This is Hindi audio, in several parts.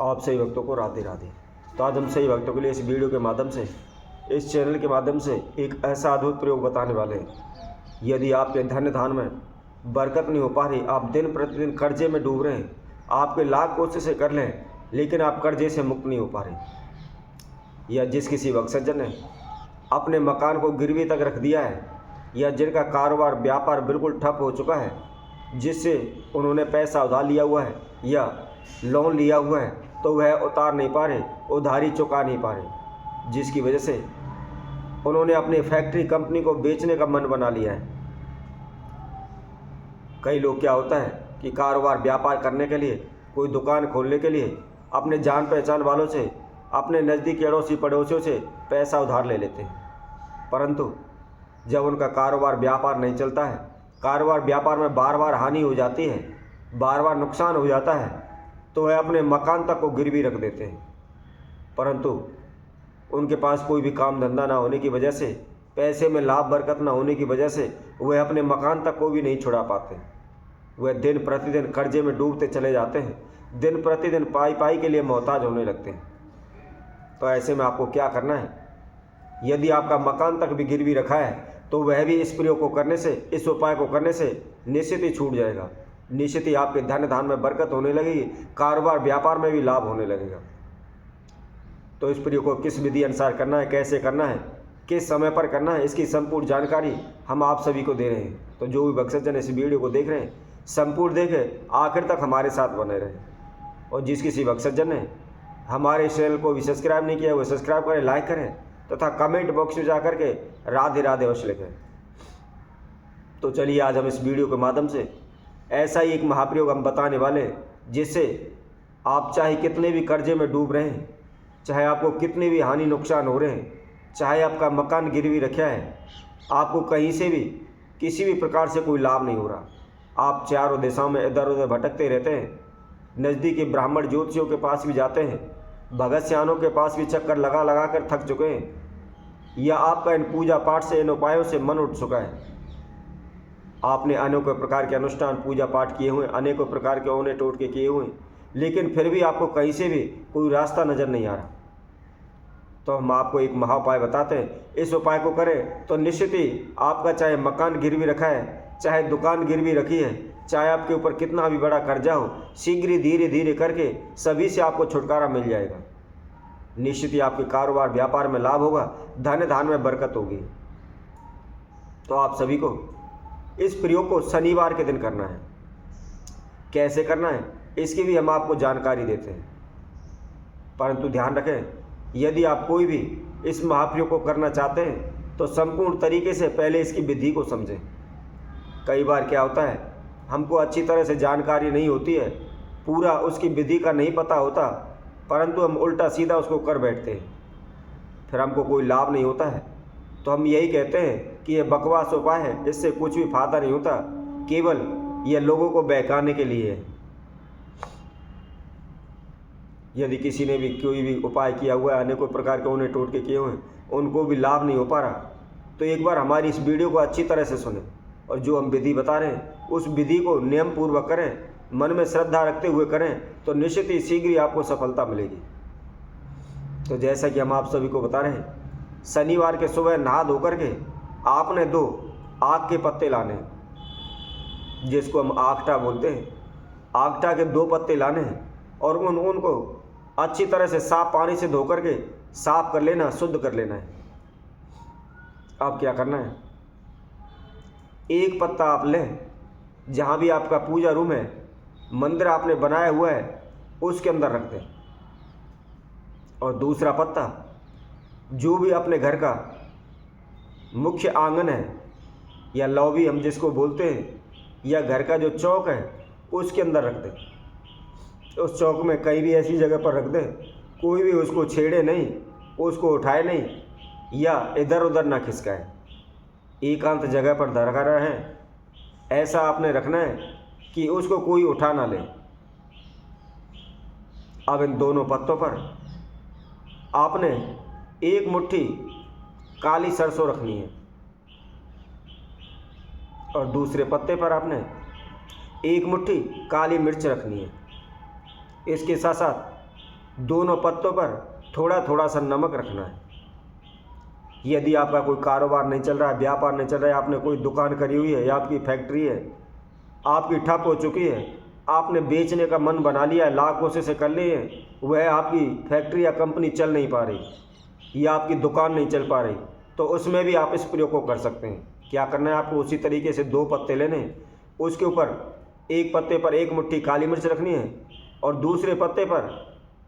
आप सही भक्तों को राधे राधे। तो आज हम सही भक्तों के लिए इस वीडियो के माध्यम से, इस चैनल के माध्यम से एक ऐसा अद्भुत प्रयोग बताने वाले हैं। यदि आपके धन धान में बरकत नहीं हो पा रही, आप दिन प्रतिदिन कर्जे में डूब रहे हैं, आपके लाख कोशिशें कर लें लेकिन आप कर्जे से मुक्त नहीं हो पा रहे, या जिस किसी भक्त सज्जन ने अपने मकान को गिरवी तक रख दिया है, या जिनका कारोबार व्यापार बिल्कुल ठप हो चुका है, जिससे उन्होंने पैसा उधार लिया हुआ है या लोन लिया हुआ है तो वह उतार नहीं पा रहे, उधारी चुका नहीं पा रहे, जिसकी वजह से उन्होंने अपनी फैक्ट्री कंपनी को बेचने का मन बना लिया है। कई लोग क्या होता है कि कारोबार व्यापार करने के लिए, कोई दुकान खोलने के लिए अपने जान पहचान वालों से, अपने नज़दीकी अड़ोसी पड़ोसियों से पैसा उधार ले लेते हैं, परंतु जब उनका कारोबार व्यापार नहीं चलता है, कारोबार व्यापार में बार बार हानि हो जाती है, बार बार नुकसान हो जाता है, तो वह अपने मकान तक को गिरवी रख देते हैं। परंतु उनके पास कोई भी काम धंधा ना होने की वजह से, पैसे में लाभ बरकत ना होने की वजह से वह अपने मकान तक को भी नहीं छुड़ा पाते। वह दिन प्रतिदिन कर्जे में डूबते चले जाते हैं, दिन प्रतिदिन पाई पाई के लिए मोहताज होने लगते हैं। तो ऐसे में आपको क्या करना है? यदि आपका मकान तक भी गिरवी रखा है तो वह भी इस प्रयोग को करने से, इस उपाय को करने से निश्चित ही छूट जाएगा। निश्चित ही आपके धन धान में बरकत होने लगेगी, कारोबार व्यापार में भी लाभ होने लगेगा। तो इस प्रयोग को किस विधि अनुसार करना है, कैसे करना है, किस समय पर करना है, इसकी संपूर्ण जानकारी हम आप सभी को दे रहे हैं। तो जो भी भक्त सज्जन इस वीडियो को देख रहे हैं, संपूर्ण देखें, आखिर तक हमारे साथ बने रहें। और जिस किसी भक्त सज्जन ने हमारे चैनल को भी सब्सक्राइब नहीं किया, वो सब्सक्राइब करें, लाइक करें तथा कमेंट बॉक्स में जाकर के राधे राधे अवश्य लिखें। तो चलिए आज हम इस वीडियो के माध्यम से ऐसा ही एक महाप्रयोग हम बताने वाले हैं, जिससे आप चाहे कितने भी कर्जे में डूब रहे हैं, चाहे आपको कितने भी हानि नुकसान हो रहे हैं, चाहे आपका मकान गिरवी रखा है, आपको कहीं से भी किसी भी प्रकार से कोई लाभ नहीं हो रहा, आप चारों दिशाओं में इधर उधर भटकते रहते हैं, नज़दीकी ब्राह्मण ज्योतिषियों के पास भी जाते हैं, भगत सियानों के पास भी चक्कर लगा लगा कर थक चुके हैं, या आपका इन पूजा पाठ से, इन उपायों से मन उठ चुका है। आपने अनेकों प्रकार के अनुष्ठान पूजा पाठ किए हुए, अनेकों प्रकार के औने टोटके किए हुए, लेकिन फिर भी आपको कहीं से भी कोई रास्ता नज़र नहीं आ रहा। तो हम आपको एक महा उपाय बताते हैं। इस उपाय को करें तो निश्चित ही आपका चाहे मकान गिरवी रखा है, चाहे दुकान गिरवी रखी है, चाहे आपके ऊपर कितना भी बड़ा कर्जा हो, शीघ्र ही धीरे धीरे करके सभी से आपको छुटकारा मिल जाएगा। निश्चित ही आपके कारोबार व्यापार में लाभ होगा, धन धान में बरकत होगी। तो आप सभी को इस प्रयोग को शनिवार के दिन करना है। कैसे करना है इसकी भी हम आपको जानकारी देते हैं, परंतु ध्यान रखें, यदि आप कोई भी इस महाप्रयोग को करना चाहते हैं तो संपूर्ण तरीके से पहले इसकी विधि को समझें। कई बार क्या होता है, हमको अच्छी तरह से जानकारी नहीं होती है, पूरा उसकी विधि का नहीं पता होता, परंतु हम उल्टा सीधा उसको कर बैठते हैं, फिर हमको कोई लाभ नहीं होता है। तो हम यही कहते हैं कि यह बकवास उपाय है, इससे कुछ भी फायदा नहीं होता, केवल यह लोगों को बहकाने के लिए है। यदि किसी ने भी कोई भी उपाय किया हुआ है, अनेकों प्रकार के उन्हें टोटके किए हुए हैं, उनको भी लाभ नहीं हो पा रहा, तो एक बार हमारी इस वीडियो को अच्छी तरह से सुनें और जो हम विधि बता रहे हैं उस विधि को नियम पूर्वक करें, मन में श्रद्धा रखते हुए करें, तो निश्चित ही शीघ्र ही आपको सफलता मिलेगी। तो जैसा कि हम आप सभी को बता रहे हैं, शनिवार के सुबह नहा धो करके आपने 2 आक के पत्ते लाने, जिसको हम आखटा बोलते हैं, आखटा के 2 पत्ते लाने हैं और उनको अच्छी तरह से साफ पानी से धो करके साफ कर लेना, शुद्ध कर लेना है। अब क्या करना है, एक पत्ता आप लें, जहाँ भी आपका पूजा रूम है, मंदिर आपने बनाया हुआ है, उसके अंदर रख दें, और दूसरा पत्ता जो भी अपने घर का मुख्य आंगन है या लॉबी हम जिसको बोलते हैं, या घर का जो चौक है उसके अंदर रख दें। उस चौक में कहीं भी ऐसी जगह पर रख दें, कोई भी उसको छेड़े नहीं, उसको उठाए नहीं, या इधर उधर ना खिसकाए, एकांत जगह पर धरा रहें। ऐसा आपने रखना है कि उसको कोई उठा ना ले। अब इन दोनों पत्तों पर आपने एक मुट्ठी काली सरसों रखनी है और दूसरे पत्ते पर आपने एक मुट्ठी काली मिर्च रखनी है। इसके साथ साथ दोनों पत्तों पर थोड़ा थोड़ा सा नमक रखना है। यदि आपका कोई कारोबार नहीं चल रहा है, व्यापार नहीं चल रहा है, आपने कोई दुकान करी हुई है या आपकी फैक्ट्री है, आपकी ठप हो चुकी है, आपने बेचने का मन बना लिया है, लाख कोशिशें कर ली है, वह आपकी फैक्ट्री या कंपनी चल नहीं पा रही या आपकी दुकान नहीं चल पा रही, तो उसमें भी आप इस प्रयोग को कर सकते हैं। क्या करना है आपको, उसी तरीके से 2 पत्ते लेने, उसके ऊपर एक पत्ते पर 1 मुट्ठी काली मिर्च रखनी है और दूसरे पत्ते पर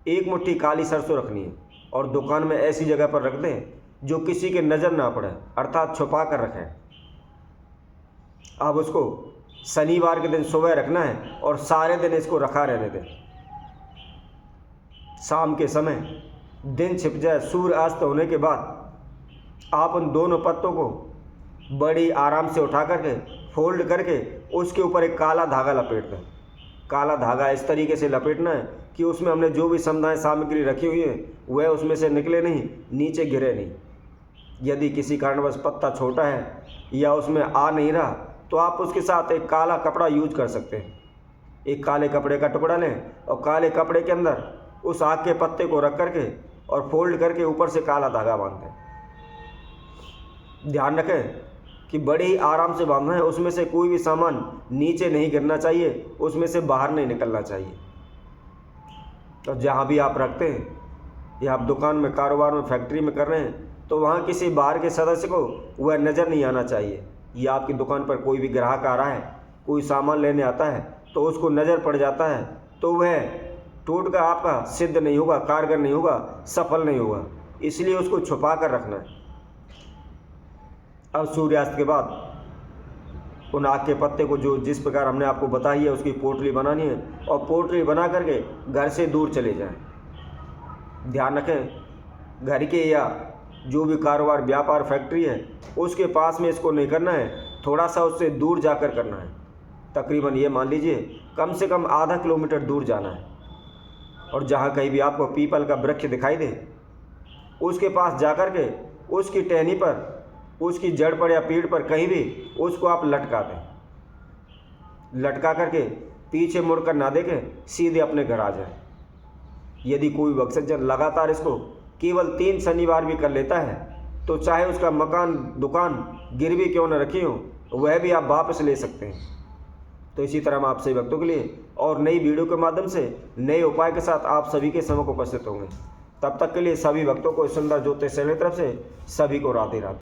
1 मुट्ठी काली सरसों रखनी है और दुकान में ऐसी जगह पर रख दें जो किसी के नज़र ना पड़े, अर्थात छुपा कर रखें। अब उसको शनिवार के दिन सुबह रखना है और सारे दिन इसको रखा रहने दें। शाम के समय दिन छिप जाए, सूर्य अस्त होने के बाद आप उन दोनों पत्तों को बड़ी आराम से उठा करके फोल्ड करके उसके ऊपर एक काला धागा लपेट दें। काला धागा इस तरीके से लपेटना है कि उसमें हमने जो भी समदाय सामग्री रखी हुई है वह उसमें से निकले नहीं, नीचे गिरे नहीं। यदि किसी कारणवश पत्ता छोटा है या उसमें आ नहीं रहा तो आप उसके साथ एक काला कपड़ा यूज कर सकते हैं। एक काले कपड़े का टुकड़ा लें और काले कपड़े के अंदर उस आग के पत्ते को रख करके और फोल्ड करके ऊपर से काला धागा बांध दें। ध्यान रखें कि बड़े ही आराम से बांधना है, उसमें से कोई भी सामान नीचे नहीं गिरना चाहिए, उसमें से बाहर नहीं निकलना चाहिए। तो जहाँ भी आप रखते हैं या आप दुकान में, कारोबार में, फैक्ट्री में कर रहे हैं तो वहाँ किसी बाहर के सदस्य को वह नज़र नहीं आना चाहिए। या आपकी दुकान पर कोई भी ग्राहक आ रहा है, कोई सामान लेने आता है तो उसको नज़र पड़ जाता है तो वह टोटका आपका सिद्ध नहीं होगा, कारगर नहीं होगा, सफल नहीं होगा। इसलिए उसको छुपा कर रखना है। अब सूर्यास्त के बाद उन आग के पत्ते को जो जिस प्रकार हमने आपको बताई है उसकी पोटली बनानी है और पोटली बना करके घर से दूर चले जाएं। ध्यान रखें घर के या जो भी कारोबार, व्यापार, फैक्ट्री है उसके पास में इसको नहीं करना है, थोड़ा सा उससे दूर जाकर करना है। तकरीबन ये मान लीजिए कम से कम आधा किलोमीटर दूर जाना है। और जहाँ कहीं भी आपको पीपल का वृक्ष दिखाई दे उसके पास जाकर के उसकी टहनी पर, उसकी जड़ पर या पीठ पर कहीं भी उसको आप लटका दें। लटका करके पीछे मुड़कर ना देखें, सीधे अपने घर आ जाए। यदि कोई भक्तजन लगातार इसको केवल 3 शनिवार भी कर लेता है तो चाहे उसका मकान, दुकान गिरवी क्यों न रखी हो, वह भी आप वापस ले सकते हैं। तो इसी तरह हम आप सभी भक्तों के लिए और नई वीडियो के माध्यम से नए उपाय के साथ आप सभी के समक्ष उपस्थित होंगे। तब तक के लिए सभी भक्तों को सुंदर ज्योतिष चैनल की तरफ से सभी को राधे राधे।